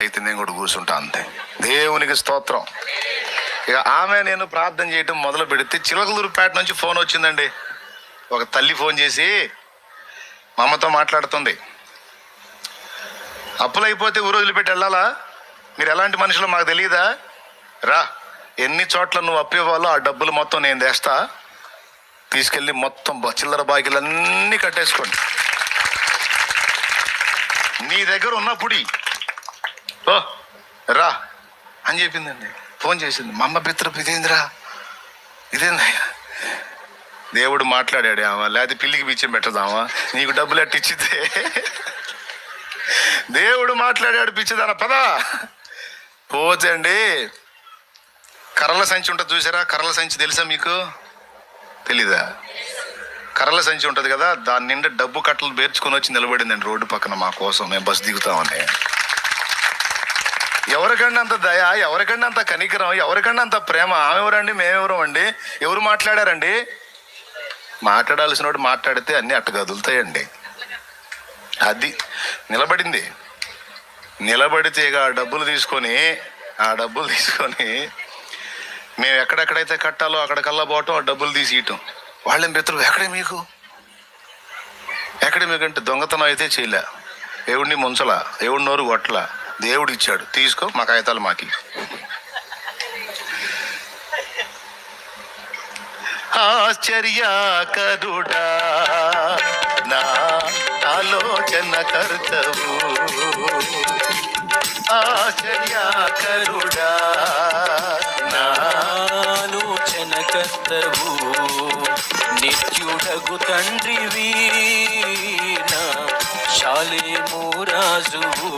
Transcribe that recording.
అయితే నేను కూడా కూర్చుంటా అంతే. దేవునికి స్తోత్రం. ఇక ఆమె నేను ప్రార్థన చేయటం మొదలు పెడితే చిలకలూరుపేట నుంచి ఫోన్ వచ్చిందండి. ఒక తల్లి ఫోన్ చేసి మా అమ్మతో మాట్లాడుతుంది. అప్పులు అయిపోతే ఊరు వదిలిపెట్టి వెళ్ళాలా? మీరు ఎలాంటి మనుషులు మాకు తెలియదా? రా, ఎన్ని చోట్ల నువ్వు అప్పు ఇవ్వాలో ఆ డబ్బులు మొత్తం నేను తెస్తా, తీసుకెళ్ళి మొత్తం చిల్లర బాకీలన్నీ కట్టేసుకోండి. నీ దగ్గర ఉన్నప్పుడు ఓ రా అని చెప్పిందండి. ఫోన్ చేసింది. మా అమ్మ పిత్రపు ఇదేందిరా, ఇదేందయ్యా? దేవుడు మాట్లాడాడు. ఆమె లేకపోతే పిల్లికి బిచ్చం పెట్టదామా? నీకు డబ్బులు ఎట్టిచ్చితే దేవుడు మాట్లాడాడు. పిచ్చిదాన పదా పోతే అండి. కర్రల సంచి ఉంటుంది చూసారా? కర్రల సంచి తెలుసా మీకు? తెలీదా? కర్రల సంచి ఉంటుంది కదా, దాని నిండా డబ్బు కట్టలు పేర్చుకొని వచ్చి నిలబడిందండి రోడ్డు పక్కన మా కోసం. మేము బస్సు దిగుతామని. ఎవరికండి అంత దయ, ఎవరికండి అంత కనికరం, ఎవరికండి అంత ప్రేమ? ఆమె ఎవరండి, మేమెవరం అండి? ఎవరు మాట్లాడారండి? మాట్లాడాల్సిన వాడు మాట్లాడితే అన్నీ అట్ట కదులుతాయండి. అది నిలబడింది. నిలబడితే ఇక ఆ డబ్బులు తీసుకొని మేము ఎక్కడెక్కడైతే కట్టాలో అక్కడికల్లా పోవటం, ఆ డబ్బులు తీసి ఇయటం. వాళ్ళేం మిత్రులు ఎక్కడే మీకు అంటే దొంగతనం అయితే చేయలే, దేవుడిని ముంచలా, దేవుడి నోరు కొట్టలా, దేవుడు ఇచ్చాడు తీసుకో, మా కాగితాలు మాకి. ఆశ్చర్యకరుడా నా ఆలోచన కర్తవు, ఆశ్చర్యకరుడా నా ఆలోచన కర్తవు, నిత్యుడగు తండ్రివి నా శాలేము రాజువు,